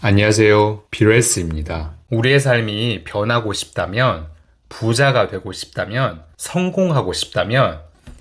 안녕하세요. 비로에스입니다. 우리의 삶이 변하고 싶다면, 부자가 되고 싶다면, 성공하고 싶다면,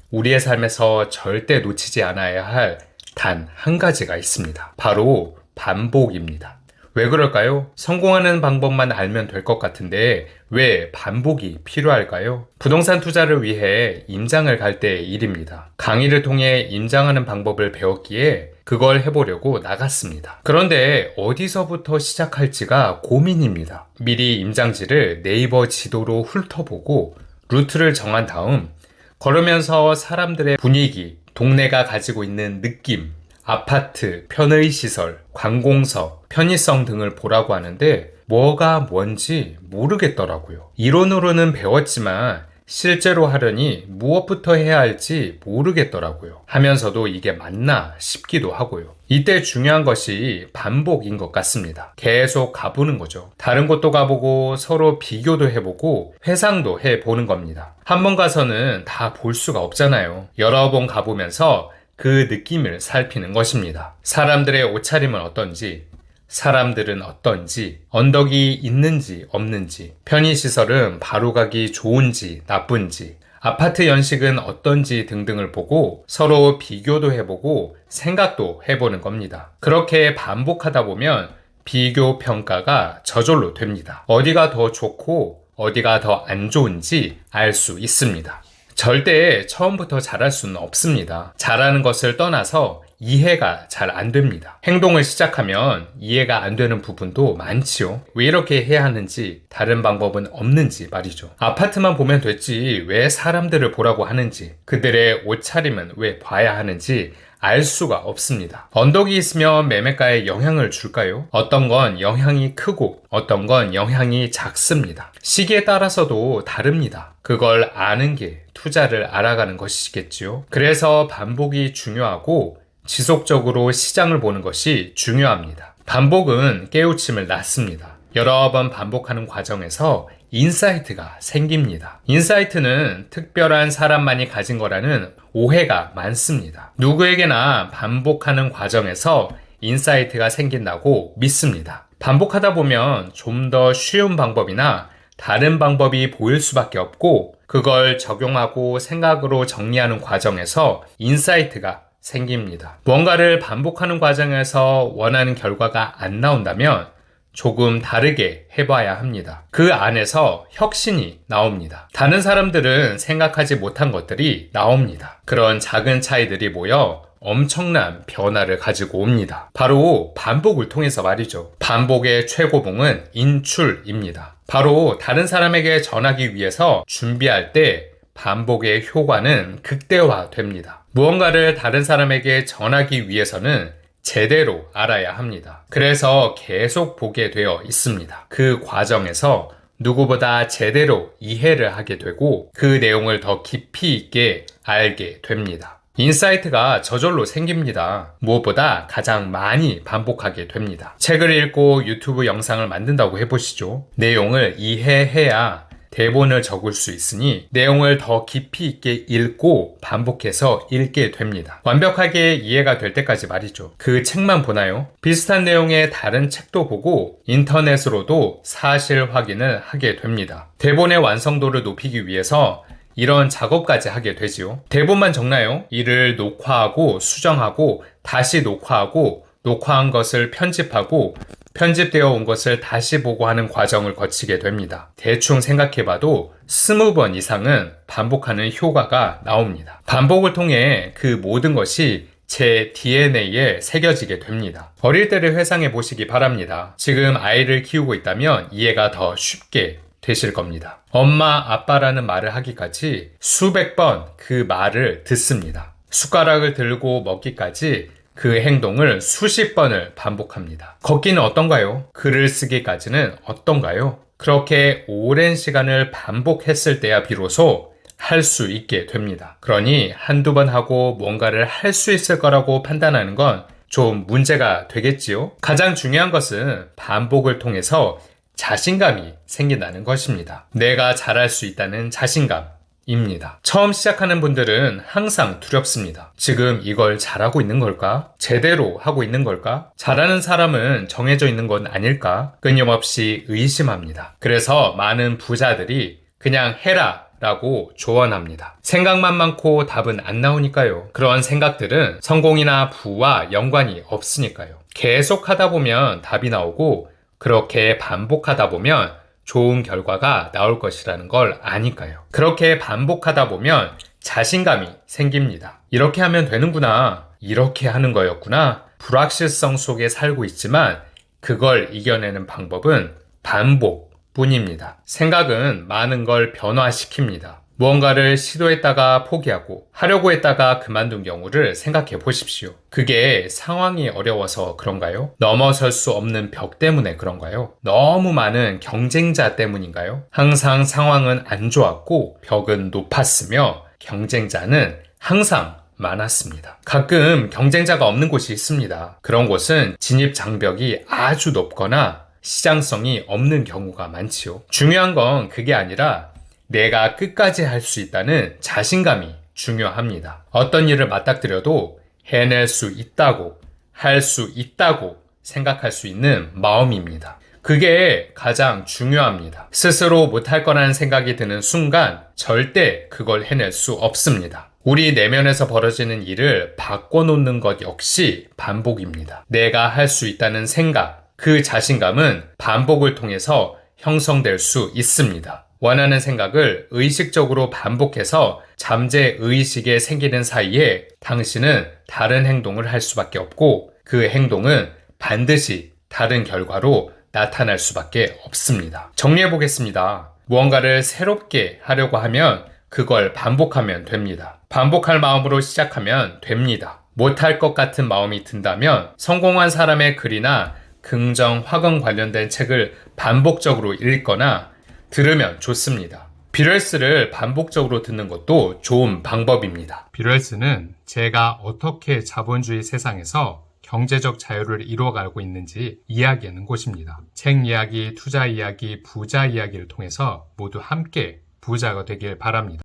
우리의 삶에서 절대 놓치지 않아야 할 단 한 가지가 있습니다. 바로 반복입니다. 왜 그럴까요? 성공하는 방법만 알면 될 것 같은데 왜 반복이 필요할까요? 부동산 투자를 위해 임장을 갈 때의 일입니다. 강의를 통해 임장하는 방법을 배웠기에 그걸 해보려고 나갔습니다. 그런데 어디서부터 시작할지가 고민입니다. 미리 임장지를 네이버 지도로 훑어보고 루트를 정한 다음 걸으면서 사람들의 분위기, 동네가 가지고 있는 느낌, 아파트, 편의시설, 관공서, 편의성 등을 보라고 하는데 뭐가 뭔지 모르겠더라고요. 이론으로는 배웠지만 실제로 하려니 무엇부터 해야 할지 모르겠더라고요. 하면서도 이게 맞나 싶기도 하고요. 이때 중요한 것이 반복인 것 같습니다. 계속 가보는 거죠. 다른 곳도 가보고 서로 비교도 해보고 회상도 해보는 겁니다. 한 번 가서는 다 볼 수가 없잖아요. 여러 번 가보면서 그 느낌을 살피는 것입니다. 사람들의 옷차림은 어떤지, 사람들은 어떤지, 언덕이 있는지 없는지, 편의시설은 바로 가기 좋은지 나쁜지, 아파트 연식은 어떤지 등등을 보고 서로 비교도 해보고 생각도 해보는 겁니다. 그렇게 반복하다 보면 비교 평가가 저절로 됩니다. 어디가 더 좋고 어디가 더 안 좋은지 알 수 있습니다. 절대 처음부터 잘할 수는 없습니다. 잘하는 것을 떠나서 이해가 잘 안 됩니다. 행동을 시작하면 이해가 안 되는 부분도 많지요. 왜 이렇게 해야 하는지 다른 방법은 없는지 말이죠. 아파트만 보면 됐지 왜 사람들을 보라고 하는지, 그들의 옷차림은 왜 봐야 하는지 알 수가 없습니다. 언덕이 있으면 매매가에 영향을 줄까요? 어떤 건 영향이 크고 어떤 건 영향이 작습니다. 시기에 따라서도 다릅니다. 그걸 아는 게 투자를 알아가는 것이겠지요. 그래서 반복이 중요하고 지속적으로 시장을 보는 것이 중요합니다. 반복은 깨우침을 낳습니다. 여러 번 반복하는 과정에서 인사이트가 생깁니다. 인사이트는 특별한 사람만이 가진 거라는 오해가 많습니다. 누구에게나 반복하는 과정에서 인사이트가 생긴다고 믿습니다. 반복하다 보면 좀 더 쉬운 방법이나 다른 방법이 보일 수밖에 없고 그걸 적용하고 생각으로 정리하는 과정에서 인사이트가 생깁니다. 뭔가를 반복하는 과정에서 원하는 결과가 안 나온다면 조금 다르게 해봐야 합니다. 그 안에서 혁신이 나옵니다. 다른 사람들은 생각하지 못한 것들이 나옵니다. 그런 작은 차이들이 모여 엄청난 변화를 가지고 옵니다. 바로 반복을 통해서 말이죠. 반복의 최고봉은 인출입니다. 바로 다른 사람에게 전하기 위해서 준비할 때 반복의 효과는 극대화됩니다. 무언가를 다른 사람에게 전하기 위해서는 제대로 알아야 합니다. 그래서 계속 보게 되어 있습니다. 그 과정에서 누구보다 제대로 이해를 하게 되고 그 내용을 더 깊이 있게 알게 됩니다. 인사이트가 저절로 생깁니다. 무엇보다 가장 많이 반복하게 됩니다. 책을 읽고 유튜브 영상을 만든다고 해보시죠. 내용을 이해해야 대본을 적을 수 있으니 내용을 더 깊이 있게 읽고 반복해서 읽게 됩니다. 완벽하게 이해가 될 때까지 말이죠. 그 책만 보나요? 비슷한 내용의 다른 책도 보고 인터넷으로도 사실 확인을 하게 됩니다. 대본의 완성도를 높이기 위해서 이런 작업까지 하게 되지요. 대본만 적나요? 이를 녹화하고 수정하고 다시 녹화하고 녹화한 것을 편집하고 편집되어 온 것을 다시 보고 하는 과정을 거치게 됩니다. 대충 생각해봐도 20번 이상은 반복하는 효과가 나옵니다. 반복을 통해 그 모든 것이 제 DNA에 새겨지게 됩니다. 어릴 때를 회상해 보시기 바랍니다. 지금 아이를 키우고 있다면 이해가 더 쉽게 되실 겁니다. 엄마, 아빠라는 말을 하기까지 수백 번 그 말을 듣습니다. 숟가락을 들고 먹기까지 그 행동을 수십 번을 반복합니다. 걷기는 어떤가요? 글을 쓰기까지는 어떤가요? 그렇게 오랜 시간을 반복했을 때야 비로소 할 수 있게 됩니다. 그러니 한두 번 하고 뭔가를 할 수 있을 거라고 판단하는 건 좀 문제가 되겠지요? 가장 중요한 것은 반복을 통해서 자신감이 생긴다는 것입니다. 내가 잘할 수 있다는 자신감. 입니다. 처음 시작하는 분들은 항상 두렵습니다. 지금 이걸 잘하고 있는 걸까? 제대로 하고 있는 걸까? 잘하는 사람은 정해져 있는 건 아닐까? 끊임없이 의심합니다. 그래서 많은 부자들이 그냥 해라 라고 조언합니다. 생각만 많고 답은 안 나오니까요. 그런 생각들은 성공이나 부와 연관이 없으니까요. 계속 하다 보면 답이 나오고 그렇게 반복하다 보면 좋은 결과가 나올 것이라는 걸 아니까요. 그렇게 반복하다 보면 자신감이 생깁니다. 이렇게 하면 되는구나. 이렇게 하는 거였구나. 불확실성 속에 살고 있지만 그걸 이겨내는 방법은 반복뿐입니다. 생각은 많은 걸 변화시킵니다. 무언가를 시도했다가 포기하고 하려고 했다가 그만둔 경우를 생각해 보십시오. 그게 상황이 어려워서 그런가요? 넘어설 수 없는 벽 때문에 그런가요? 너무 많은 경쟁자 때문인가요? 항상 상황은 안 좋았고 벽은 높았으며 경쟁자는 항상 많았습니다. 가끔 경쟁자가 없는 곳이 있습니다. 그런 곳은 진입 장벽이 아주 높거나 시장성이 없는 경우가 많지요. 중요한 건 그게 아니라 내가 끝까지 할 수 있다는 자신감이 중요합니다. 어떤 일을 맞닥뜨려도 해낼 수 있다고, 할 수 있다고 생각할 수 있는 마음입니다. 그게 가장 중요합니다. 스스로 못할 거라는 생각이 드는 순간 절대 그걸 해낼 수 없습니다. 우리 내면에서 벌어지는 일을 바꿔놓는 것 역시 반복입니다. 내가 할 수 있다는 생각, 그 자신감은 반복을 통해서 형성될 수 있습니다. 원하는 생각을 의식적으로 반복해서 잠재의식에 생기는 사이에 당신은 다른 행동을 할 수밖에 없고 그 행동은 반드시 다른 결과로 나타날 수밖에 없습니다. 정리해 보겠습니다. 무언가를 새롭게 하려고 하면 그걸 반복하면 됩니다. 반복할 마음으로 시작하면 됩니다. 못할 것 같은 마음이 든다면 성공한 사람의 글이나 긍정, 화금 관련된 책을 반복적으로 읽거나 들으면 좋습니다. 비럴스를 반복적으로 듣는 것도 좋은 방법입니다. 비럴스는 제가 어떻게 자본주의 세상에서 경제적 자유를 이루어가고 있는지 이야기하는 곳입니다. 책 이야기, 투자 이야기, 부자 이야기를 통해서 모두 함께 부자가 되길 바랍니다.